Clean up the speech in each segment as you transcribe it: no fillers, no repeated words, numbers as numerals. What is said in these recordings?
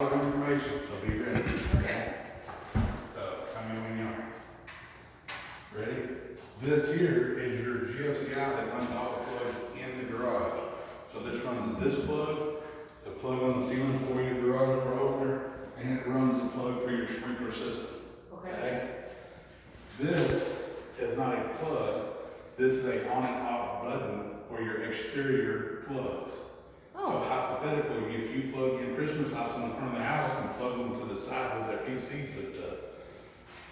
lot of information, so be ready. Okay. So, tell me when you are. Ready? This here is your GFCI that runs all the plugs in the garage. So this runs this plug, the plug on the ceiling for your garage door opener, and it runs the plug for your sprinkler system. Okay. This is not a plug. This is a on and off button for your exterior plugs. So Oh, hypothetically, if you plug in Christmas lights on the front of the house and plug them to the side where their AC's hooked up,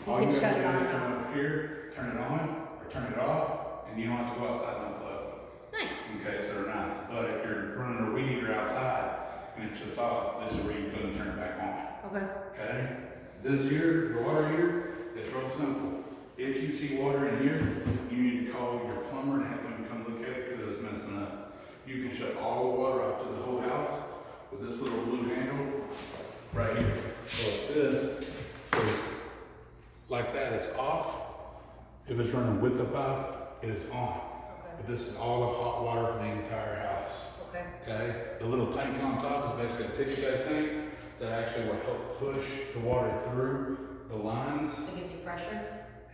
all can you shut have it to do on is and come up here, turn it on, or turn it off, and you don't have to go outside and unplug them. nice. Okay, so they're nice. But if you're running a weed eater outside and it shuts off, this is where you couldn't turn it back on. Okay. Okay? This here, your water heater, it's real simple. If you see water in here, you need to call your plumber and have them come look at it because it's messing up. You can shut all the water off to the whole house with this little blue handle right here. So if this is like that, it's off. If it's running with the pipe, it is on. But this is all the hot water for the entire house. Okay. Okay? The little tank on top is basically a piggyback tank that actually will help push the water through the lines. It gives you pressure.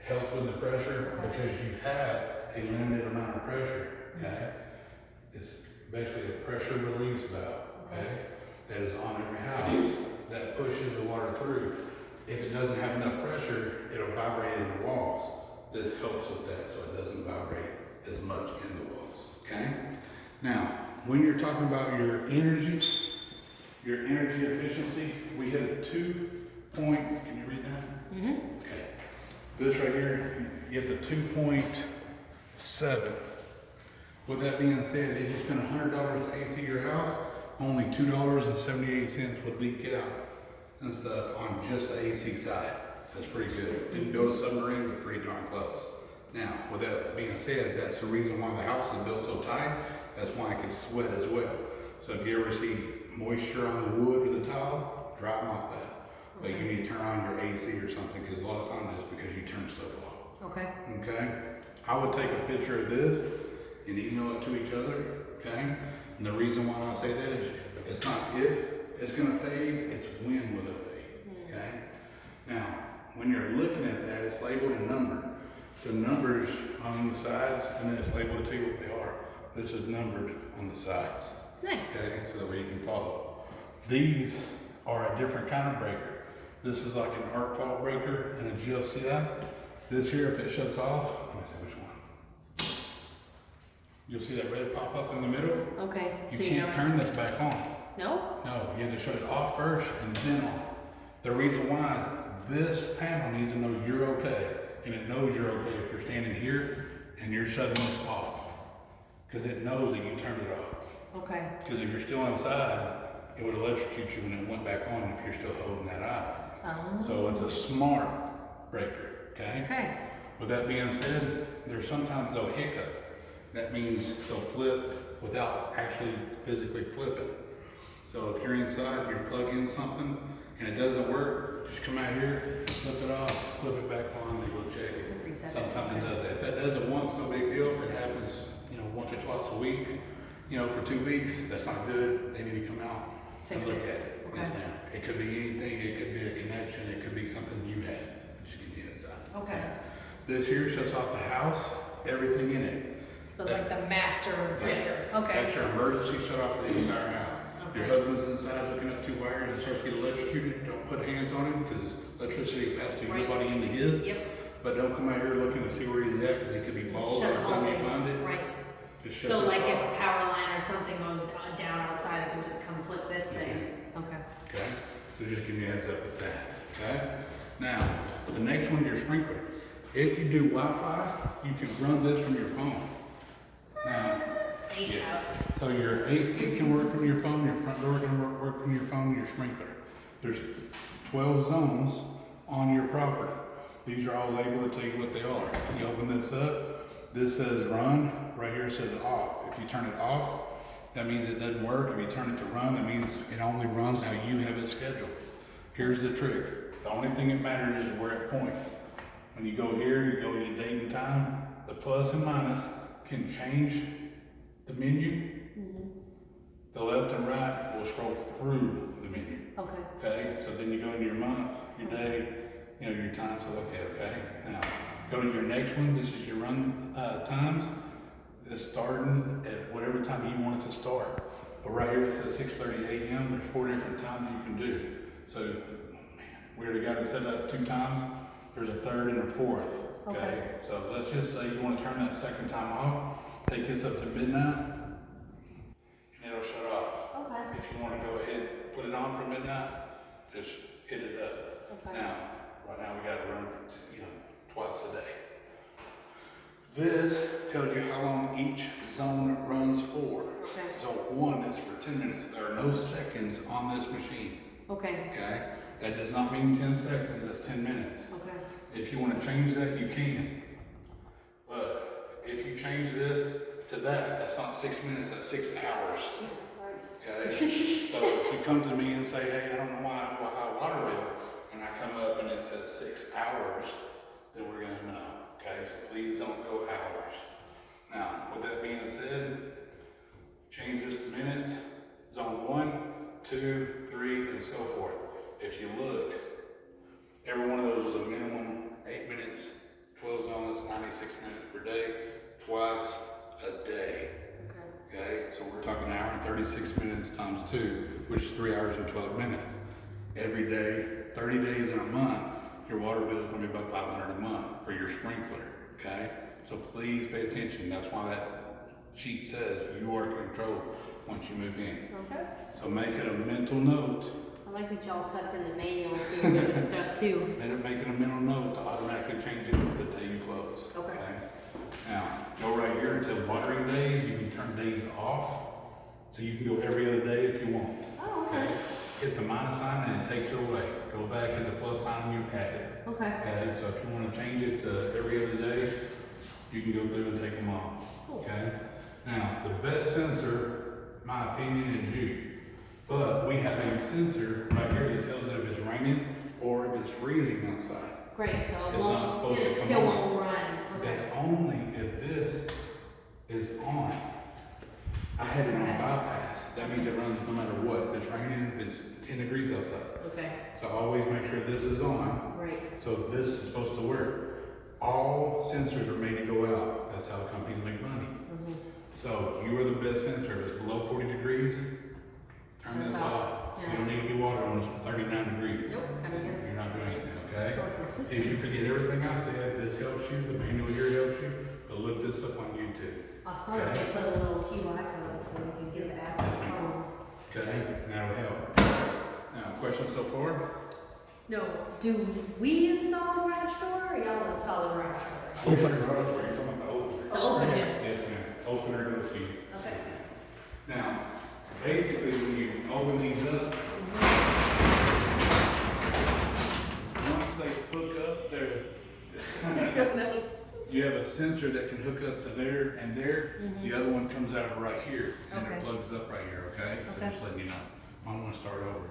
Helps with the pressure because you have a limited amount of pressure. Okay? It's basically a pressure release valve. Okay? That is on every house that pushes the water through. If it doesn't have enough pressure, it'll vibrate in the walls. This helps with that so it doesn't vibrate as much in the walls. Okay? Now, when you're talking about your energy efficiency, we hit a 2-point, can you read that? Mm-hmm. Okay. This right here, you get the 2.7. With that being said, if you spend $100 to AC your house, only $2.78 would leak out and stuff on just the AC side. That's pretty good. Didn't build a submarine, but pretty darn close. Now, with that being said, that's the reason why the house is built so tight. That's why it can sweat as well. So if you ever see moisture on the wood or the tile, dry mop that. But you need to turn on your AC or something because a lot of times it's because you turn stuff off. Okay. Okay? I would take a picture of this and email it to each other. Okay? And the reason why I say that is it's not if it's going to fade, it's when will it fade. Okay? Now, when you're looking at that, it's labeled and numbered. The numbers on the sides, and then it's labeled to tell you what they are. This is numbered on the sides. Nice. Okay, so that way you can follow. These are a different kind of breaker. This is like an arc fault breaker and a GFCI. This here, if it shuts off, let me see which one. You'll see that red pop up in the middle. Okay. You So can't turn this back on. No? No, you have to shut it off first and then on. The reason why is this panel needs to know you're okay. And it knows you're okay if you're standing here and you're shutting this off. Because it knows that you turned it off. Okay. Because if you're still inside, it would electrocute you when it went back on if you're still holding that item. Oh. So it's a smart breaker, okay? Okay. With that being said, there's sometimes they'll hiccup. That means they'll flip without actually physically flipping. So if you're inside, you plug in something and it doesn't work, just come out here, flip it off, flip it back on, they will check it. Reset it. Sometimes it does that. If that does it once, no big deal. If it happens, once or twice a week, for 2 weeks, that's not good. They need to come out Fix and look it. at it. Okay. Yes, ma'am. It could be anything. It could be a connection. It could be something you had. Just give you a heads up. Okay. This here shuts off the house, everything in it. So it's like the master breaker. Okay. That's your emergency shut off for the entire house. Your Okay. husband's inside hooking up 2 wires and starts to get electrocuted. Don't put hands on him because electricity will pass through your Right. body into his. Yep. But don't come out here looking to see where he's at because he could be bald by Shut the the time whole you thing. find it. Right. Just shut So this like if off. a power line or something goes down outside, it can just come flip this thing. Okay. Okay, so just give me a heads up with that. Okay. Now, the next one's your sprinkler. If you do Wi-Fi, you can run this from your phone. Now, Space Yeah. house. so your AC can work from your phone, your front door can work from your phone, your sprinkler. There's 12 zones on your property. These are all labeled to tell you what they are. You open this up, this says run, right here it says off. If you turn it off, that means it doesn't work. If you turn it to run, that means it only runs how you have it scheduled. Here's the trick. The only thing that matters is where it points. When you go here, you go to your date and time, the plus and minus can change the menu. The left and right will scroll through the menu. Okay. Okay, so then you go into your month, your day, you know, your time to look at, okay? Now, go to your next one, this is your run times. It's starting at whatever time you want it to start. But right here it says 6:30 a.m., there's 4 different times you can do. So, man, we already got it set up 2 times, there's a third and a fourth, okay? So let's just say you want to turn that second time off, take this up to midnight, and it'll shut off. Okay. If you want to go ahead, put it on for midnight, just hit it up. Okay. Now, right now we got to run, twice a day. This tells you how long each zone runs for. Okay. Zone 1 is for 10 minutes. There are no seconds on this machine. Okay. Okay? That does not mean 10 seconds, that's 10 minutes. Okay. If you want to change that, you can. But if you change this to that, that's not 6 minutes, that's 6 hours. Jesus Christ. Okay? So if you come to me and say, hey, I don't know why I water bill, and I come up and it says 6 hours, then we're going to know. Okay? So please don't go hours. Now, with that being said, change this to minutes. Zone 1, 2, 3, and so forth. If you look, every one of those is a minimum 8 minutes. 12 zones, 96 minutes per day, twice a day. Okay, so we're talking an hour and 36 minutes times 2, which is 3 hours and 12 minutes. Every day, 30 days in a month, your water bill is going to be about $500 a month for your sprinkler. Okay, so please pay attention. That's why that sheet says you are controlled once you move in. Okay. So make it a mental note. I like that y'all tucked in the manual so you get stuff too. Make it a mental note to automatically change it the day you close. Okay. Now, go right here until watering days. You can turn days off. So you can go every other day if you want. Oh, okay. Hit the minus sign and it takes it away. Go back, hit the plus sign and you add it. Okay. Okay, so if you want to change it to every other day, you can go through and take them off. Cool. Okay? Now, the best sensor, my opinion, is you. But we have a sensor right here that tells it if it's raining or if it's freezing outside. Great, so it It's not supposed to come still on. won't run. Okay. That's only if this is on. I had it on bypass. That means it runs no matter what. If it's raining, if it's 10 degrees outside. Okay. So always make sure this is on. Right. So this is supposed to work. All sensors are made to go out. That's how companies make money. Mm-hmm. So you are the best sensor. If it's below 40 degrees, turn this off. Yeah. You don't need any water on this for 39 degrees. Nope, I don't hear. You're not doing anything, okay? Of If you forget everything I said, this helps you, the manual here helps you, but look this up on YouTube. I saw that they put a little QR code so we can get the app on the phone. Okay, and that'll help. Now, questions so far? No, do we install the garage door or y'all install the garage door? Opener, you're talking about the opener. The opener, yes. Yes, ma'am. Opener, go see. Okay. Now, basically, when you open these up, once they hook up, you have a sensor that can hook up to there and there. The other one comes out right here, and Okay. it plugs up right here, okay? So Okay. just letting you know. I want to start over.